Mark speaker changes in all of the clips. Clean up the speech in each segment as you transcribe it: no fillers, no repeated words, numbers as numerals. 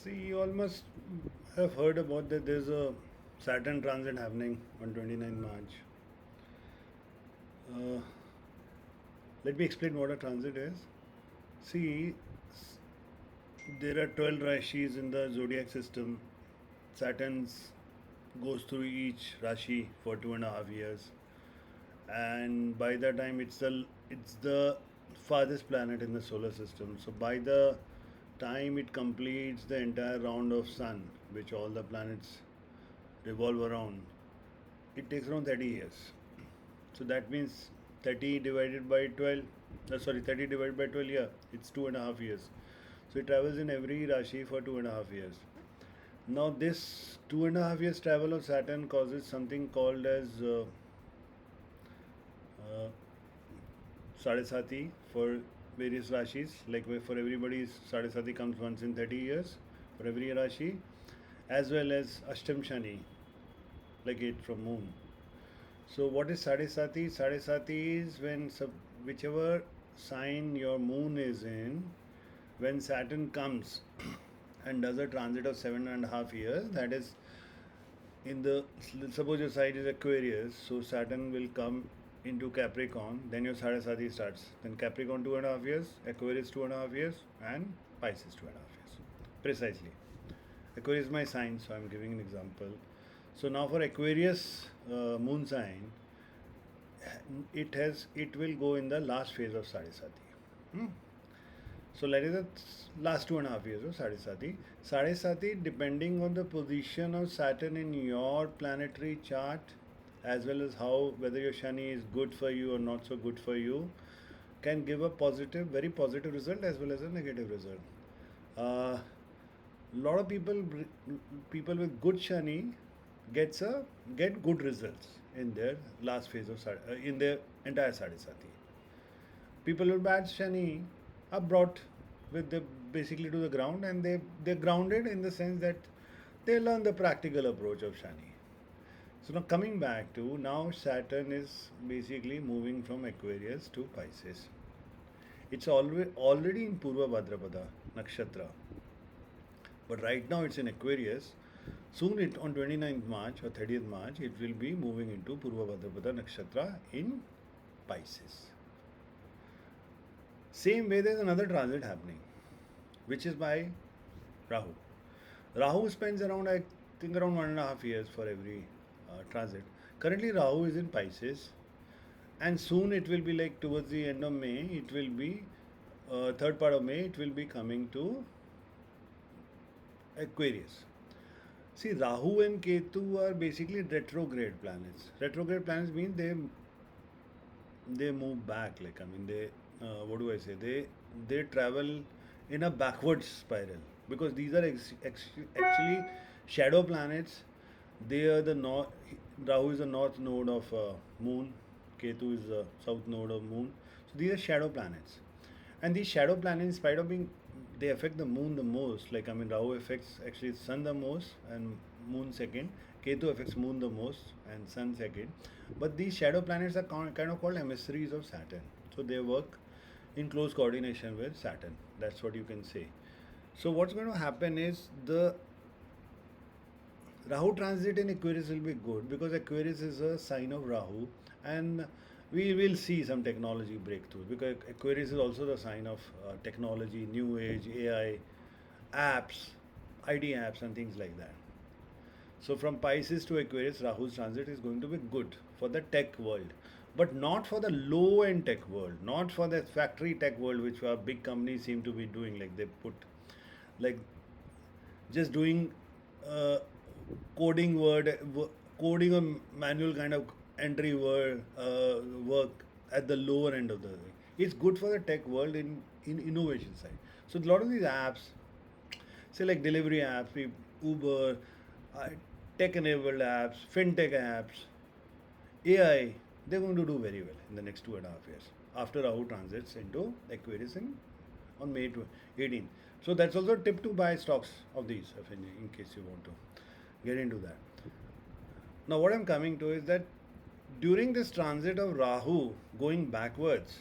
Speaker 1: See, you all must have heard about that there's a Saturn transit happening on 29th March. Uh, Let me explain what a transit is. See, there are 12 Rashis in the zodiac system. Saturn's goes through each Rashi for 2.5 years, and by the time it's the farthest planet in the solar system. So by the time it completes the entire round of Sun, which all the planets revolve around, it takes around 30 years. So that means 30 divided by 12, 30 divided by 12, yeah, it's 2.5 years. So it travels in every Rashi for 2.5 years. Now, this 2.5 years travel of Saturn causes something called as uh, Sade Sati for various Rashis. Like for everybody, Sade Sati comes once in 30 years for every Rashi, as well as Ashtam Shani, like 8 from Moon. So, what is Sade Sati? Sade Sati is when whichever sign your moon is in, when Saturn comes and does a transit of 7.5 years, that is in the, suppose your sign is Aquarius, so Saturn will come into Capricorn, then your Sade Sati starts. Then Capricorn 2.5 years, Aquarius 2.5 years, and Pisces 2.5 years. Precisely. Aquarius is my sign, so I'm giving an example. So now for Aquarius moon sign, it will go in the last phase of Sade Sati. So that is the last 2.5 years of Sade Sati. Sade Sati, depending on the position of Saturn in your planetary chart, as well as how whether your Shani is good for you or not so good for you, can give a positive, very positive result as well as a negative result. Lot of people with good Shani get good results in their last phase of in their entire Sade Sati. People with bad Shani are brought with the basically to the ground, and they're grounded in the sense that they learn the practical approach of Shani. So now coming back to now, Saturn is basically moving from Aquarius to Pisces. It's already in Purva Bhadrapada Nakshatra, but right now it's in Aquarius. Soon it on 29th March or 30th March it will be moving into Purva Bhadrapada Nakshatra in Pisces. Same way there's another transit happening, which is by Rahu. Rahu spends around, I think, around 1.5 years for every transit. Currently Rahu is in Pisces, and soon it will be like towards the end of May, it will be third part of May, it will be coming to Aquarius. See, Rahu and Ketu are basically retrograde planets. Retrograde planets mean they move back. Like, I mean, they what do I say? They travel in a backward spiral, because these are actually shadow planets. They are the north. Rahu is the north node of Moon. Ketu is the south node of Moon. So these are shadow planets, and these shadow planets, in spite of being, they affect the Moon the most. Like, I mean, Rahu affects actually Sun the most and Moon second. Ketu affects Moon the most and Sun second. But these shadow planets are kind of called emissaries of Saturn. So they work in close coordination with Saturn. That's what you can say. So what's going to happen is the Rahu transit in Aquarius will be good, because Aquarius is a sign of Rahu, and we will see some technology breakthroughs, because Aquarius is also the sign of technology, new age, AI, apps, ID apps, and things like that. So from Pisces to Aquarius, Rahu's transit is going to be good for the tech world, but not for the low end tech world, not for the factory tech world, which our big companies seem to be doing. Like they put, like, just doing coding coding a manual kind of entry work at the lower end of the thing. It's good for the tech world in innovation side. So a lot of these apps, say like delivery apps, Uber, uh, tech-enabled apps, fintech apps, AI, they're going to do very well in the next 2.5 years after Rahu transits into Aquarius on May 18. So that's also a tip to buy stocks of these, in case you want to get into that. Now, what I'm coming to is that during this transit of Rahu going backwards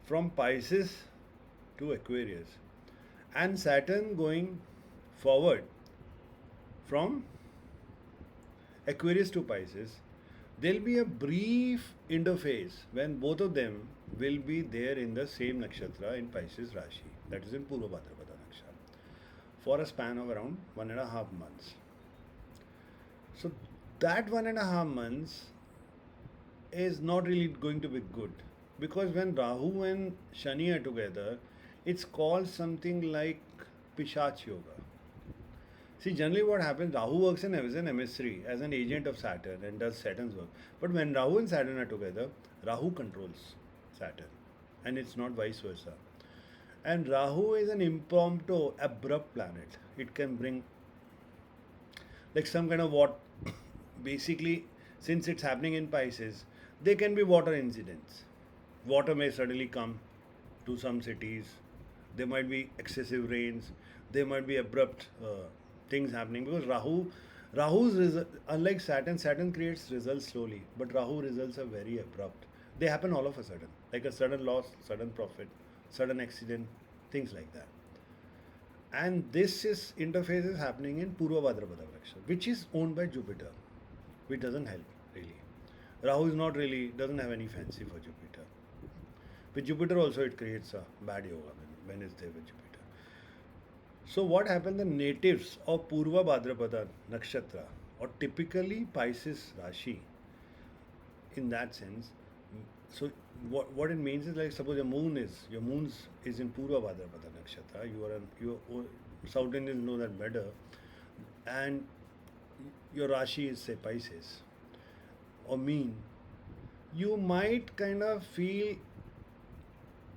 Speaker 1: from Pisces to Aquarius, and Saturn going forward from Aquarius to Pisces, there'll be a brief interface when both of them will be there in the same nakshatra in Pisces Rashi, that is in Purva Bhadrapada nakshatra, for a span of around 1.5 months. So that 1.5 months is not really going to be good, because when Rahu and Shani are together, it's called something like Pishach Yoga. See, generally what happens, Rahu works as an emissary, as an agent of Saturn and does Saturn's work. But when Rahu and Saturn are together, Rahu controls Saturn and it's not vice versa. And Rahu is an impromptu, abrupt planet. It can bring like some kind of what, basically, since it's happening in Pisces, there can be water incidents. Water may suddenly come to some cities. There might be excessive rains. There might be abrupt things happening, because unlike Saturn creates results slowly, but Rahu results are very abrupt. They happen all of a sudden, like a sudden loss, sudden profit, sudden accident, things like that. And this is interface is happening in Purva Bhadrapada Vriksha, which is owned by Jupiter, which doesn't help really. Rahu is not really, doesn't have any fancy for Jupiter. With Jupiter also it creates a bad yoga when it's there with Jupiter. So what happened, the natives of Purva Bhadrapada Nakshatra, or typically Pisces Rashi, in that sense, so what it means is, like, suppose your moon is in Purva Bhadrapada Nakshatra, South Indians know that better, and your Rashi is say Pisces or mean, you might kind of feel,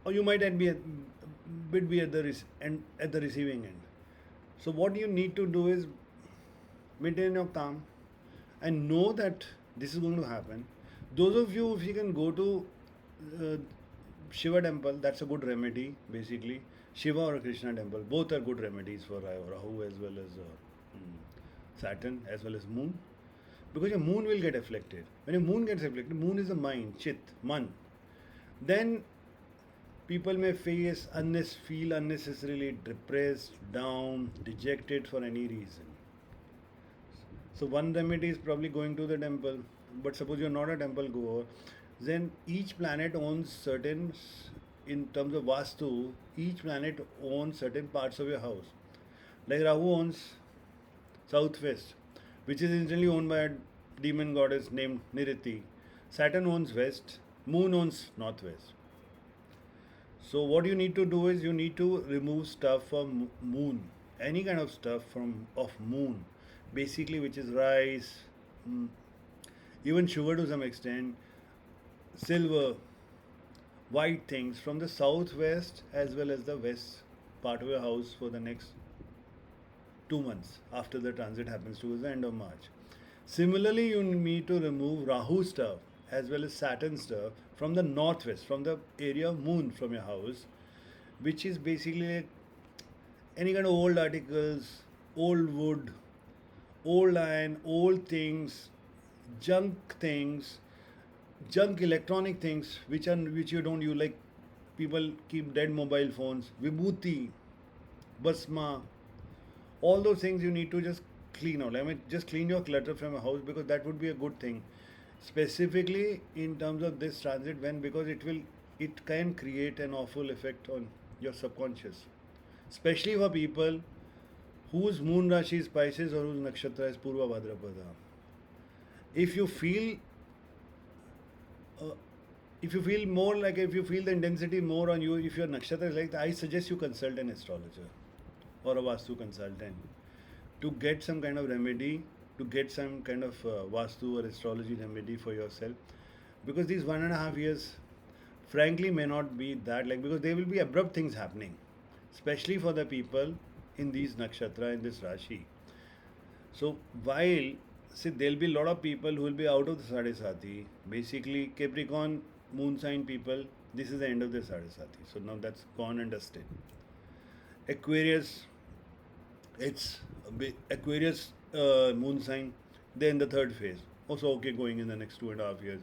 Speaker 1: or you might be at the receiving end. So what you need to do is maintain your calm and know that this is going to happen. Those of you, if you can go to Shiva temple, that's a good remedy basically. Shiva or Krishna temple, both are good remedies for Rahu as well as Saturn as well as moon, because your moon will get afflicted. When your moon gets afflicted, moon is the mind, chit, man, then people may feel unnecessarily depressed, down, dejected for any reason. So one remedy is probably going to the temple. But suppose you're not a temple goer, then each planet owns certain, in terms of Vastu, each planet owns certain parts of your house. Like Rahu owns southwest, which is incidentally owned by a demon goddess named Niriti. Saturn owns west, moon owns northwest. So what you need to do is you need to remove stuff from moon, any kind of stuff of moon, basically, which is rice, even sugar to some extent, silver, white things from the southwest as well as the west part of your house for the next 2 months after the transit happens towards the end of March. Similarly, you need to remove Rahu stuff as well as Saturn stuff from the northwest, from the area of moon from your house, which is basically any kind of old articles, old wood, old iron, old things, junk things, junk electronic things which you don't use, like people keep dead mobile phones, vibhuti, basma, all those things you need to just clean out. I mean, just clean your clutter from your house, because that would be a good thing, specifically in terms of this transit, because it can create an awful effect on your subconscious, especially for people whose moon rashi is Pisces or whose nakshatra is Purva Bhadrapada. If you feel more like, if you feel the intensity more on you, if your nakshatra is like that, I suggest you consult an astrologer or a Vastu consultant to get some kind of remedy, to get some kind of Vastu or astrology remedy for yourself, because these 1.5 years frankly may not be that, like, because there will be abrupt things happening, especially for the people in these nakshatra, in this Rashi. So while, see, there'll be a lot of people who will be out of the Sade Sati, basically Capricorn moon sign people, this is the end of the Sade Sati. So now that's gone and dusted. Aquarius, it's Aquarius moon sign, they're in the third phase. Also okay, going in the next 2.5 years.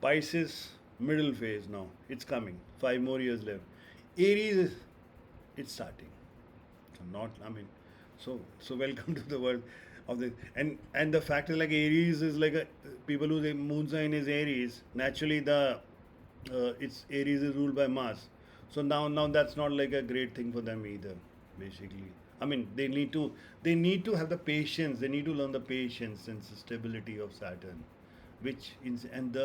Speaker 1: Pisces, middle phase now, it's coming. 5 more years left. Aries, it's starting. So not, I mean, So welcome to the world of the and the fact is like Aries is like a people whose moon sign is Aries. Naturally, the it's Aries is ruled by Mars. So now that's not like a great thing for them either. Basically, I mean they need to have the patience. They need to learn the patience and stability of Saturn, which in, and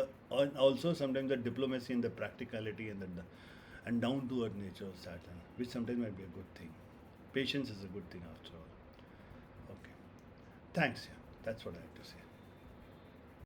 Speaker 1: also sometimes the diplomacy and the practicality and down to earth nature of Saturn, which sometimes might be a good thing. Patience is a good thing after all. Okay. Thanks. Yeah. That's what I have to say.